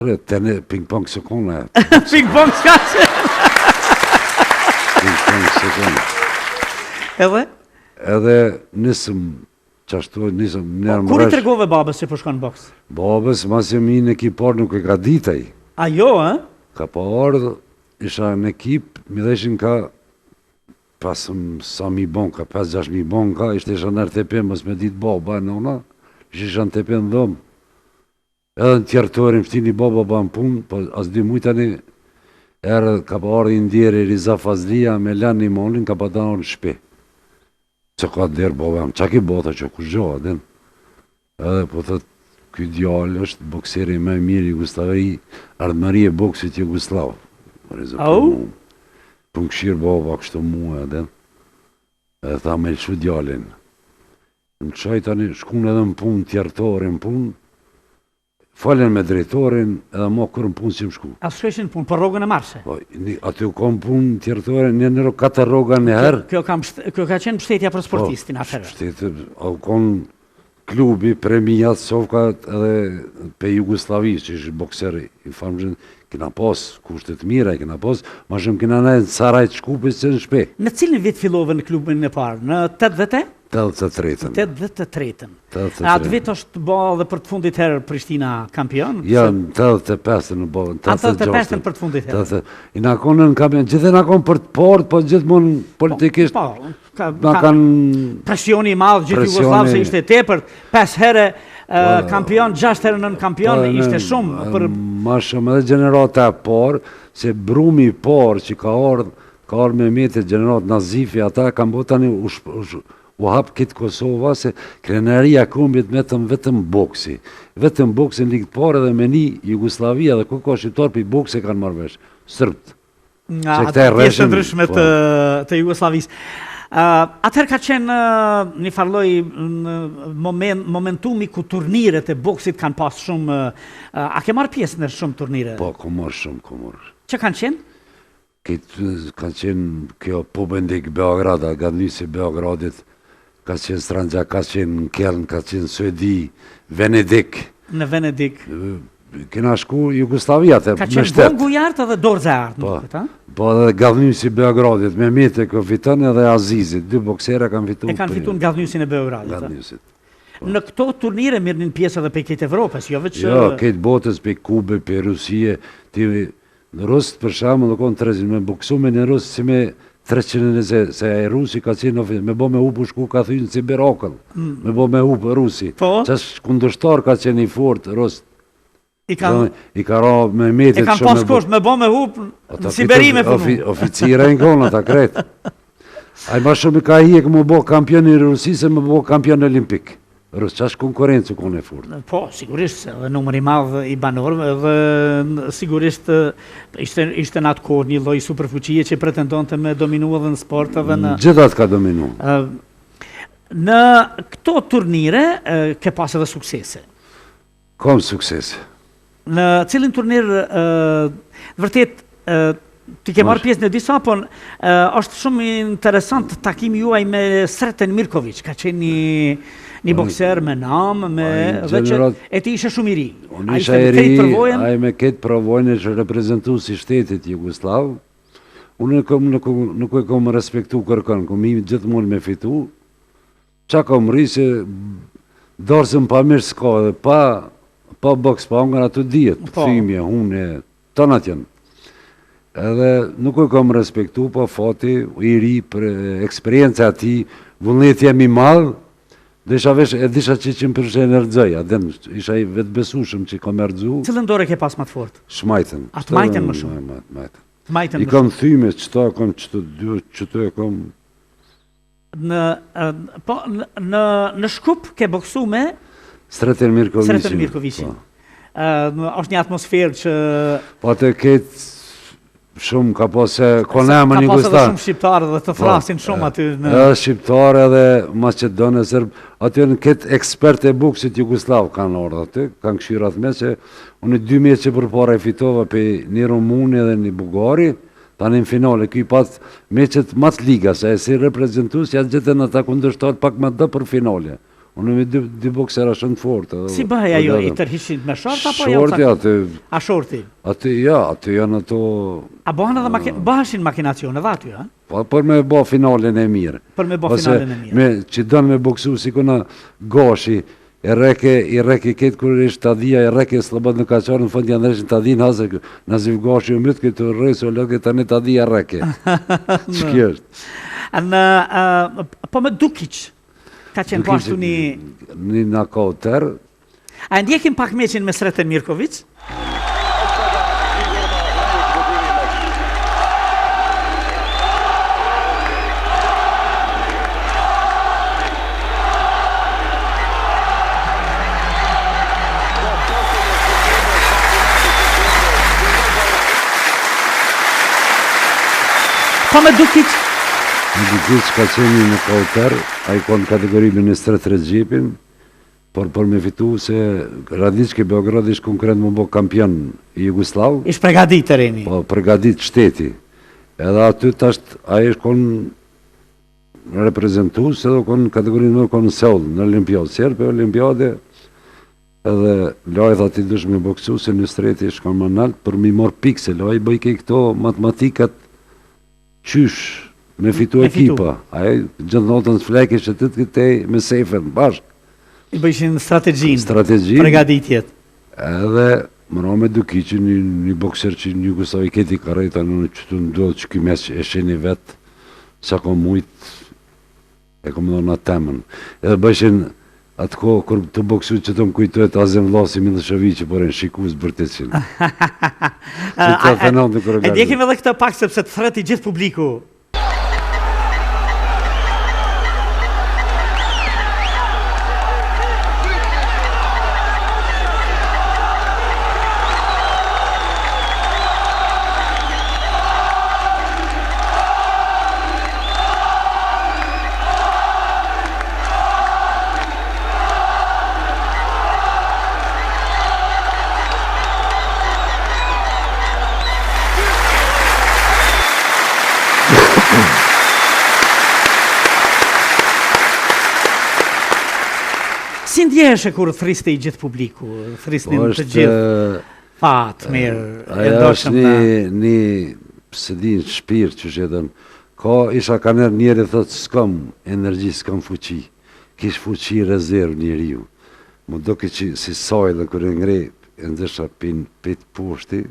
Ping-pong së kone. Ping-pong s'ka që. Ping-pong së kone. Edhe? Edhe nisëm, qashtu nisëm njerë më Kur i rresh. tregove babës se po shkon boks? Babës, mas jemi në ekipar nuk e ka ditaj. A jo, Ka pa ardhë, isha në ekip, mi dhe ishin ka, pasëm sa mi bon ka, 5-6 bon ka, ishte isha në RTP, mës me ditë baba, nëna, isha në TP në dhëmë. Edhe në tjertorin, ftini baba në punë, po as dy mujtani, erë ka pa ardhë i ndjeri Riza Fazlia, me lanë një molin, ka pa danë në shpe. Që ka derë baba, qa ki bota që ku gjoha, den. Edhe po thët, ky djallë është bokseri me mirë Jugoslavi, ardhëmëri e boksit Jugoslav. Au? Për në këshirë baba kështu mua, den. Edhe tha me lëshu djallin. Në qaj tani, shkun edhe në punë, tjertorin punë, falen me drejtorin, edhe ma kërë në punë si më shku. A shkeshin punë, për rogën e marshe? Po, aty u kom punë tjertorin, një nërë 4 roga në herë. Kjo ka qenë mbështetja për sportistin, atërë. Shtetë, u kom klubi, premijat, sovkat edhe pe Jugoslavis, që ishë bokseri, i famshën, kina pas kushtet mira, kina pas, ma shumë kina nejë në Sarajt Shkupis që në shpe. Në cilin vit fillove në klubin e parë? Në 80-e? 83-ën. 83-ën. Atë vit është bo dhe për të fundit herë Prishtina kampion? Ja, në 85-ën në bo, në 85-ën për të fundit herë. I na konë në kampion, gjithë na konë për të portë, po gjithë mund politikisht, na kanë... Presioni i madhë gjithë Jugoslavë se ishte tepër, 5 herë kampion, 6 herë nën kampion, ishte shumë për... Ma shumë edhe generata e parë, se brumi i parë që ka ardhë me metet generat Nazifi, ata kanë bo tani u hapë kitë Kosova, se krenaria kombit vetëm boksi. Vetëm boksi në ligë të parë edhe me një Jugoslavia dhe kuko shqiptar për i boksi kanë marrë vesh. Sërbët. Nga pjesë të ndryshme të Jugoslavis. Atëherë ka qenë një farloj momentumi ku turniret e boksit kanë pas shumë... A ke marrë pjesë në shumë turnire? Po, ku marrë shumë, ku marrë. Që kanë qenë? Kanë qenë kjo Pobendik Beograda, Gadnisi Beogradit, ka qenë Stranxha, ka qenë Keln, ka qenë Suedi, Venedik. Në Venedik. Kena shku Jugoslavia të ka qenë Bongu jartë edhe Dorza jartë. Po edhe Gadnisi Beogradit, me mete kë fiton edhe Azizit, 2 boksera kanë fitu. E kanë fitu në Gadnisin e Beogradit. Në këto turnire mirë një pjesë edhe pe këtë Evropës, jo veç... Jo, këtë botës pe Kube, pe Rusie, në Rusë për shamë në konë 300, me buksu me në Rusë si me 300, se e Rusi ka qenë me bo me upu shku ka thynë si Berakëll, me bo me upu Rusi. Qas kundështar ka qenë i fort Rusë. I ka ra me metit shumë... E kanë pas kusht me bo me upu në Siberi me punu. Oficira në konë ata kretë. A i ma shumë i ka hiek më bo kampion i Rusi se më bo kampion olimpik. Rusë, qash konkurencë kone e furt? Po, sigurisht, dhe numër i madhë i banorëve, dhe sigurisht ishte në atë kohë një loj superfuqie që pretendon të me dominu edhe në sport edhe në... Gjithat ka dominu. Në këto turnire, ke pas edhe suksese? Kom suksese. Në cilin turnirë, vërtet, ti ke marrë pjesë në disa, po është shumë interesant takimi juaj me Sreten Mirković, ka qenë një bokser me namë, e ti ishe shumë i ri. Unë isha i ri, a i me ketë përvojnë që reprezentu si shtetit Jugoslav. Unë nuk e kom respektu kërkën, kom imi gjithë mund me fitu. Qa kom ri se dorësëm pa mirë s'ka dhe pa boks, pa nga ato djetë, thymje, hune, të në tjenë. Edhe nuk e kom respektu, pa fati, i ri, për eksperiencë ati, vullnet jemi malë, dhe isha që 100% nërdzëja, isha i vetë besushëm që i kom erdzu. Cilën dore ke pas më të fort? Shmajten. A të majten më shumë? I kom thyme, qëta kom, qëta e kom. Në Shkup ke boksu me? Sreten Mirkovićin. është një atmosferë që... Po të ketë shumë ka po se konema një gustar. Ka pas edhe shumë shqiptarë dhe të frasin shumë aty në... Edhe shqiptarë edhe Macedonë e Serbë. Aty në këtë ekspert e buksit Jugoslav kanë orë aty, kanë këshirat me që unë 2 meqë që përpara e fitova për një Rumuni dhe një Bugari, tani në finale, këj pat meqët matë liga, se e si reprezentus, ja gjithë në ta kundërshtat pak më dë për finale. Unë me dy boksera shumë të fortë. Si bëhej ajo, i tërhiqin me short apo jo? Shorti aty. A shorti? Aty janë ato. A bëhen edhe bëheshin makinacion edhe aty, ha? Po për me bë finalen e mirë. Për me bë finalen e mirë. Me që dënë me boksu si kuna Gashi, i reke ketë kur ishtë të dhja, i reke slëbët në kaqarë, në fund janë dreshin të dhja në hasë, Naziv Gashi u mytë këtë rrejë, o lëke të një të dhja reke. Që kjo është? Po me Dukic, ka qenë pashtu një nakauter. A ndjekim pak meqin me Sreten Mirković? Po me Dukic? Në Dukic ka qenë në kauter, a i konë kategori ministret Regjipin, por për me fitu se Radicke Beograd ishtë konkurent më bo kampion i Jugoslav. Ishtë pregadit të reni. Po, pregadit shteti. Edhe aty tasht, a i ishtë konë reprezentus, edhe konë kategorinë më konë Seul, në Olimpiadë. Serë për Olimpiade, edhe lojt ati dush me boksu, se në streti ishtë konë më naltë, për mi mor pikë, se lojt bëjke këto matematikat qysh, me fitu ekipa. A i gjithë notën së fleke që të të këtej me sejfen, bashkë. I bëjshin strategjin, Strategjin. pregaditjet. Edhe mëra me Dukici, një bokser që një Jugoslav i keti kareta në që të ndodhë që këj mes e sheni vetë, sa ko mujtë, e kom në temën. Edhe bëjshin atë ko, kur të boksu që të më kujtojt Azem Vlasi Miloševići, por e në shikus bërtecin. E djekim edhe këtë pak sepse të threti gjithë publiku. Si ndjeshe kur thriste i gjithë publiku, thrisnin të gjithë fatë, mirë, e ndoshëm na? Ajo është një pësëdin shpirë që shetën, isha ka njeri thëtë s'kam energji, s'kam fuqi, kish fuqi rezervë njeri ju. Më do që si saj dhe kërë ngrej, e ndësha pit pushti,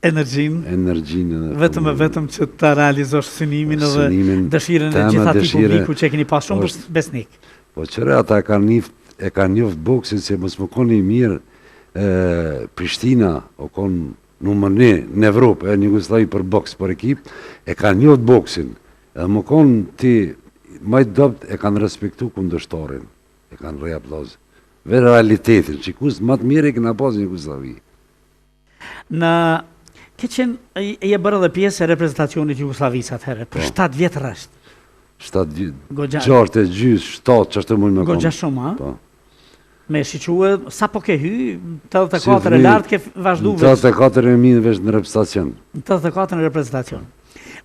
energjinë. Vetëm që ta realizosh synimin dhe dëshirën e gjithë ati publiku që e keni pas shumë për besnik. Po qëre ata e ka njoft boksin se mos më koni mirë Prishtina, o konë numër në Evropë, një Jugoslavi për boks, për ekip, e ka njoft boksin. Edhe më konë ti, majtë dopt e kanë respektu kundështarin, e kanë rrej aplauzë. Vere realitetin, që kusë matë mire e këna pas një Jugoslavi. Ke qenë, e bërë dhe pjesë e reprezentacionit Jugoslavisë atëherë, për 7 vjetë rështë. 7 vjetë, qartë e gjysë, 7, që ashtë mujnë me konë. Gogja shumë, ha? Me shiquë, sa po ke hy, 84 e lartë ke vazhdu veç? 84 e minë veç në reprezentacion. 84 në reprezentacion.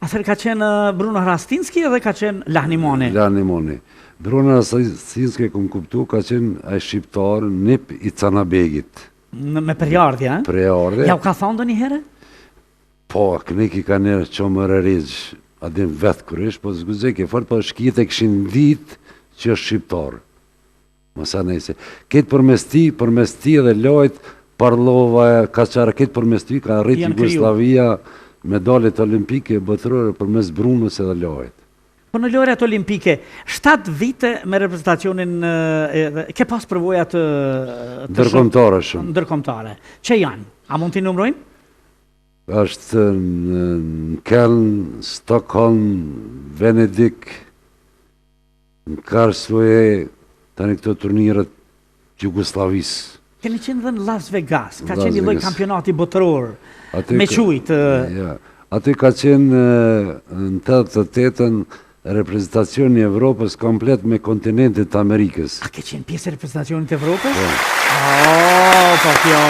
Atëherë ka qenë Bruno Hrastinski edhe ka qenë Lahnimoni? Lahnimoni. Bruno Hrastinski, këmë kuptu, ka qenë a shqiptar nip i Canabegit. Me përjardhja, ha? Përjardhja. Ja u ka thonë do një herë? Po, këneki ka njerë që më rërizh, adin vetë kërësh, po zguzej ke fort, po shkjet e këshin ditë që është shqiptar. Mësa nejse. Ketë përmes ti edhe lojt, Parlova, Kaçara, ketë përmes ti, ka rritë Jugoslavia, medalet olimpike, botërore përmes Brunës edhe lojt. Po në lojrat olimpike, 7 vite me reprezentacionin, ke pas përvojat ndërkombëtare shumë. Ndërkombëtare. Që janë? A mund t'i numrojmë? Është në Keln, Stockholm, Venedik, në Karlsruhe, tani këto turnirët Jugoslavisë. Keni qenë dhe në Las Vegas, ka qenë një lloj kampionati botëror, me qujtë. Aty ka qenë në 88-ën reprezentacioni Evropës komplet me kontinentet Amerikës. A ke qenë pjesë e reprezentacionit Evropës? Po. Po kjo